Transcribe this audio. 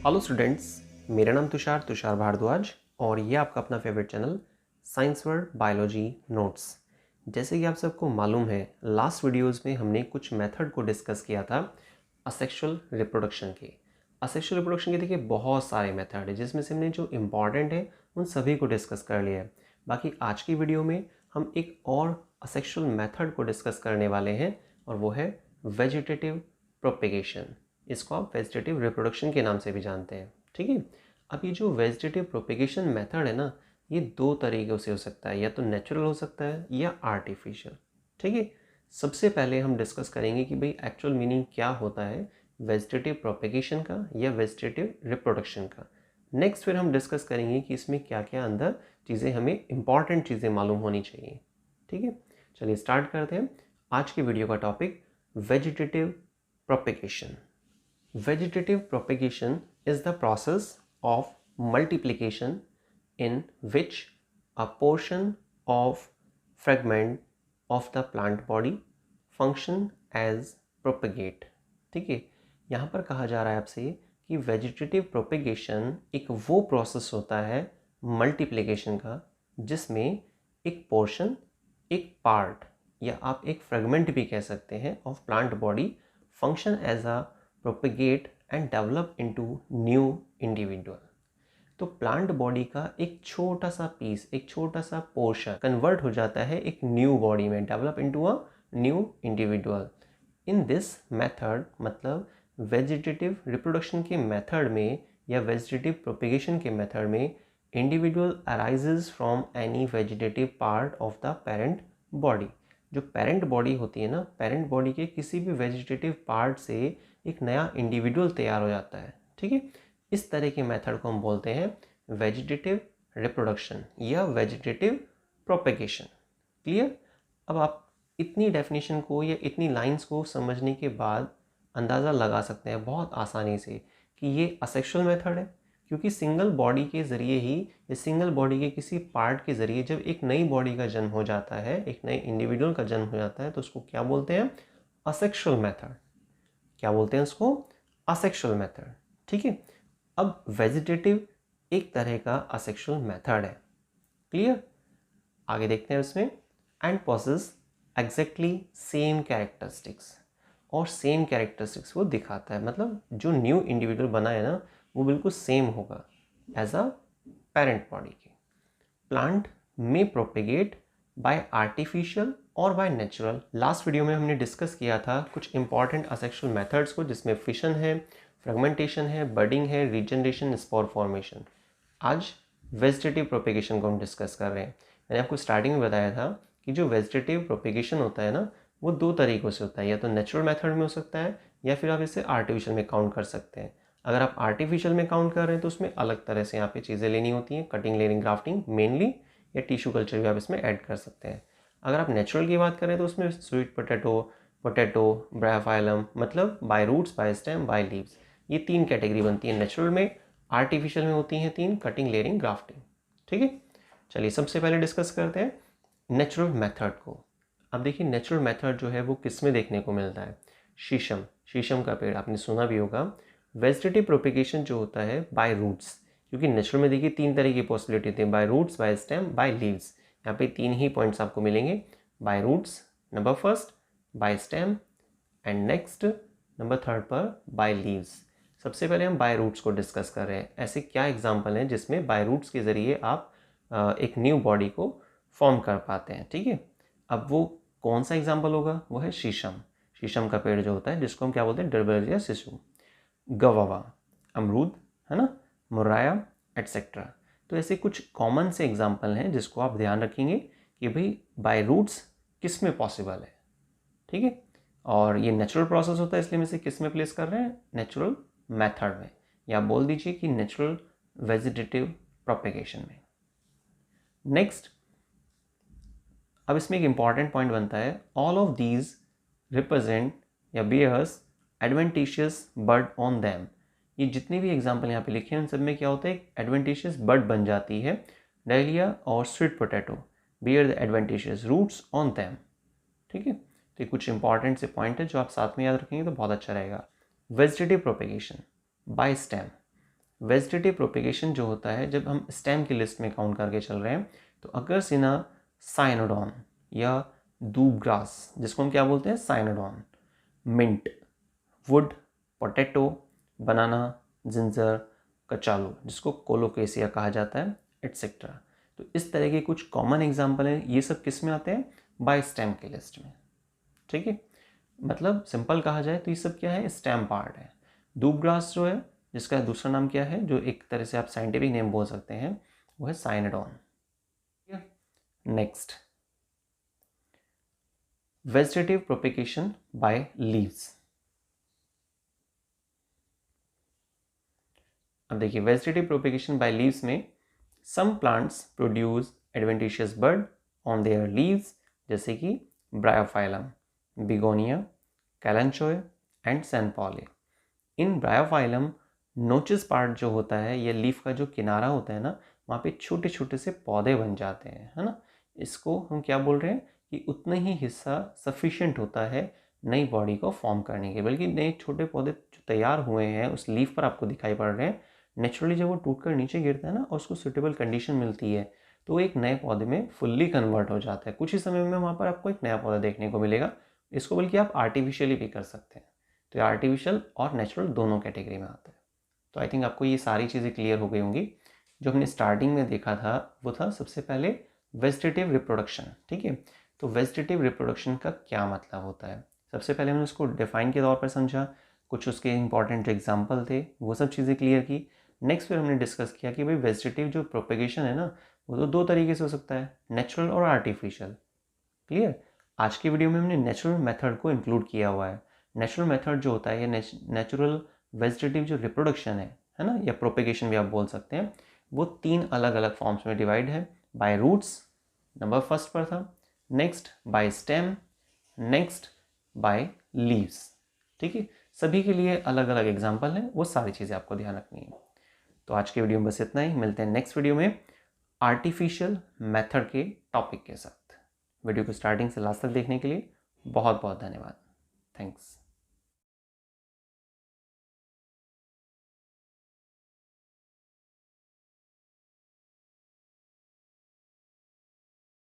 Hello students, मेरा नाम तुषार भारद्वाज और ये आपका अपना favourite channel science world biology notes. जैसे कि आप सबको मालूम है, लास्ट वीडियोस में हमने कुछ मेथड को डिस्कस किया था असेक्सुअल रिप्रोडक्शन के। असेक्सुअल रिप्रोडक्शन के देखिए बहुत सारे मेथड है, जिसमें से हमने जो इम्पॉर्टेंट है उन सभी को डिस्कस कर लिया है। बाकी आज की वीडियो में हम एक और असेक्सुअल मेथड को डिस्कस करने वाले हैं और वो है वेजिटेटिव प्रोपेगेशन। इसको आप वेजिटेटिव रिप्रोडक्शन के नाम से भी जानते हैं। ठीक है, अब ये जो वेजिटेटिव प्रोपेगेशन मेथड है ना, ये दो तरीक़ों से हो सकता है, या तो नेचुरल हो सकता है या आर्टिफिशियल। ठीक है, सबसे पहले हम डिस्कस करेंगे कि भाई एक्चुअल मीनिंग क्या होता है वेजिटेटिव प्रोपेगेशन का या वेजिटेटिव रिप्रोडक्शन का। नेक्स्ट फिर हम डिस्कस करेंगे कि इसमें क्या क्या अंदर चीज़ें, हमें इंपॉर्टेंट चीज़ें मालूम होनी चाहिए। ठीक है, चलिए स्टार्ट करते हैं आज की वीडियो का topic vegetative propagation. Vegetative propagation is the process of multiplication in which a portion of fragment of the plant body function as propagate। ठीक है, यहाँ पर कहा जा रहा है आपसे कि वेजिटेटिव प्रोपेगेशन एक वो प्रोसेस होता है मल्टीप्लिकेशन का, जिसमें एक पोर्शन, एक पार्ट या आप एक फ्रेगमेंट भी कह सकते हैं of plant body function as a propagate and develop into new individual. तो प्लांट बॉडी का एक छोटा सा पीस, एक छोटा सा पोर्शन कन्वर्ट हो जाता है एक न्यू बॉडी में, develop into a new individual. In this method, मतलब वेजिटेटिव रिप्रोडक्शन के मेथड में या वेजिटेटिव प्रोपेगेशन के मेथड में, individual arises from any vegetative part of the parent body. जो पेरेंट बॉडी होती है ना, पेरेंट बॉडी के किसी भी वेजिटेटिव पार्ट से एक नया इंडिविजुअल तैयार हो जाता है। ठीक है, इस तरह के मेथड को हम बोलते हैं वेजिटेटिव रिप्रोडक्शन या वेजिटेटिव प्रोपेगेशन। क्लियर? अब आप इतनी डेफिनेशन को या इतनी लाइंस को समझने के बाद अंदाज़ा लगा सकते हैं बहुत आसानी से कि ये असेक्सुअल मेथड है, क्योंकि सिंगल बॉडी के ज़रिए ही या सिंगल बॉडी के किसी पार्ट के ज़रिए जब एक नई बॉडी का जन्म हो जाता है, एक नए इंडिविजुअल का जन्म हो जाता है, तो उसको क्या बोलते हैं? Asexual method. क्या बोलते हैं उसको? Asexual method. ठीक है, अब वेजिटेटिव एक तरह का असेक्सुअल मेथड है। क्लियर? आगे देखते हैं उसमें। And possesses exactly same characteristics, और सेम कैरेक्टरिस्टिक्स वो दिखाता है, मतलब जो न्यू इंडिविजुअल बना है ना, वो बिल्कुल सेम होगा एज अ पेरेंट बॉडी के। प्लांट में प्रोपेगेट बाय आर्टिफिशियल और बाय नेचुरल। लास्ट वीडियो में हमने डिस्कस किया था कुछ इंपॉर्टेंट असेक्सुअल मेथड्स को, जिसमें फिशन है, फ्रेगमेंटेशन है, बडिंग है, रीजनरेशन, स्पोर फॉर्मेशन। आज वेजिटेटिव प्रोपेगेशन को हम डिस्कस कर रहे हैं। मैंने आपको स्टार्टिंग में बताया था कि जो वेजिटेटिव प्रोपेगेशन होता है ना, वो दो तरीक़ों से होता है, या तो नेचुरल मेथड में हो सकता है या फिर आप इसे आर्टिफिशियल में काउंट कर सकते हैं। अगर आप आर्टिफिशियल में काउंट कर रहे हैं तो उसमें अलग तरह से यहाँ पे चीज़ें लेनी होती हैं, कटिंग, लेयरिंग, ग्राफ्टिंग मेनली, या टिश्यू कल्चर भी आप इसमें ऐड कर सकते हैं। अगर आप नेचुरल की बात करें तो उसमें स्वीट पोटैटो, ब्रायोफाइलम, मतलब by roots, by stem, by leaves, ये तीन कैटेगरी बनती है नेचुरल में। आर्टिफिशियल में होती हैं तीन, कटिंग, लेयरिंग, ग्राफ्टिंग। ठीक है, चलिए सबसे पहले डिस्कस करते हैं नेचुरल मेथड को। अब देखिए नेचुरल मेथड जो है वो किस में देखने को मिलता है? शीशम का पेड़ आपने सुना भी होगा। वेजिटेटिव प्रोपेगेशन जो होता है बाय रूट्स, क्योंकि नेचुरल में देखिए तीन तरह की पॉसिबिलिटी होती है, by roots, by stem, by leaves. यहाँ पे तीन ही पॉइंट्स आपको मिलेंगे, by roots number first, by stem, and next number third पर बाय लीव्स। सबसे पहले हम बाय रूट्स को डिस्कस कर रहे हैं। ऐसे क्या एग्जाम्पल हैं जिसमें बाय रूट्स के ज़रिए आप एक न्यू बॉडी को फॉर्म कर पाते हैं? ठीक है, अब वो कौन सा एग्जाम्पल होगा? वो है शीशम का पेड़ जो होता है, जिसको हम क्या बोलते हैं? डर्बेरिया सिसु, गवावा, अमरूद, है ना, मुर्राया, एट्सेट्रा। तो ऐसे कुछ कॉमन से एग्जाम्पल हैं जिसको आप ध्यान रखेंगे कि भाई बाय रूट्स किस में पॉसिबल है। ठीक है, और ये नेचुरल प्रोसेस होता है, इसलिए हम इसे किस में प्लेस कर रहे हैं? नेचुरल मेथड में, या बोल दीजिए कि नेचुरल वेजिटेटिव प्रोपेगेशन में। नेक्स्ट, अब इसमें एक इंपॉर्टेंट पॉइंट बनता है, ऑल ऑफ दीज रिप्रेजेंट या bears adventitious bud on them. ये जितने भी एग्जाम्पल यहाँ पे लिखे हैं उन सब में क्या होता है? एक एडवेंटिशियस बड बन जाती है। डायलिया और sweet potato bear the adventitious roots on them. ठीक है, तो ये कुछ इंपॉर्टेंट से पॉइंट है जो आप साथ में याद रखेंगे तो बहुत अच्छा रहेगा। Vegetative propagation by stem, vegetative propagation जो होता है जब हम स्टेम की लिस्ट में काउंट करके चल रहे हैं तो अकर्स इन अ साइनोडॉन या दूब ग्रास, जिसको हम क्या बोलते हैं Cynodon, mint, wood, potato, banana, ginger, कचालू जिसको कोलोकेसिया कहा जाता है, एटसेट्रा। तो इस तरह के कुछ कॉमन एग्जाम्पल हैं, ये सब किस में आते हैं, बाय स्टेम की लिस्ट में। ठीक है, मतलब सिंपल कहा जाए तो ये सब क्या है, स्टेम पार्ट है। दूब ग्रास जो है, जिसका दूसरा नाम क्या है, जो एक तरह से आप साइंटिफिक नेम बोल सकते हैं, वो है Cynodon. Next, vegetative propagation by leaves. अब देखिए, वेजिटेटिव प्रोपेगेशन बाय लीव्स में some plants produce adventitious bud on their leaves, जैसे कि Bryophyllum, begonia, kalanchoe and saintpaulia. In Bryophyllum notches part जो होता है, ये लीफ का जो किनारा होता है ना, वहाँ पे छोटे छोटे से पौधे बन जाते हैं, है ना। इसको हम क्या बोल रहे हैं कि उतना ही हिस्सा सफिशिएंट होता है नई बॉडी को फॉर्म करने के, बल्कि नए छोटे पौधे जो तैयार हुए हैं उस लीफ पर आपको दिखाई पड़ रहे हैं, नेचुरली जब वो टूट कर नीचे गिरता है ना और उसको सुटेबल कंडीशन मिलती है तो वो एक नए पौधे में फुल्ली कन्वर्ट हो जाता है। कुछ ही समय में वहाँ पर आपको एक नया पौधा देखने को मिलेगा। इसको बल्कि आप आर्टिफिशियली भी कर सकते हैं। तो ये आर्टिफिशियल और नेचुरल दोनों कैटेगरी में आता है। तो आई थिंक आपको ये सारी चीज़ें क्लियर हो गई होंगी। जो हमने स्टार्टिंग में देखा था वो था सबसे पहले वेजिटेटिव रिप्रोडक्शन। ठीक है, तो वेजिटेटिव रिप्रोडक्शन का क्या मतलब होता है, सबसे पहले हमने उसको डिफाइन के तौर पर समझा, कुछ उसके इंपॉर्टेंट एग्जाम्पल थे, वो सब चीज़ें क्लियर की। नेक्स्ट फिर हमने डिस्कस किया कि भाई वेजिटेटिव जो प्रोपेगेशन है ना, वो तो दो तरीके से हो सकता है, नेचुरल और आर्टिफिशियल। क्लियर। आज की वीडियो में हमने नेचुरल मेथड को इंक्लूड किया हुआ है। नेचुरल मेथड जो होता है, ये नेचुरल वेजिटेटिव जो रिप्रोडक्शन है ना, या प्रोपेगेशन भी आप बोल सकते हैं, वो 3 अलग अलग फॉर्म्स में डिवाइड है। बाय रूट्स नंबर फर्स्ट पर था, next by stem, next by leaves. ठीक है, सभी के लिए अलग अलग एग्जाम्पल हैं, वो सारी चीज़ें आपको ध्यान रखनी है। तो आज के वीडियो में बस इतना ही, मिलते हैं नेक्स्ट वीडियो में आर्टिफिशियल मेथड के टॉपिक के साथ। वीडियो को स्टार्टिंग से लास्ट तक देखने के लिए बहुत बहुत धन्यवाद। थैंक्स।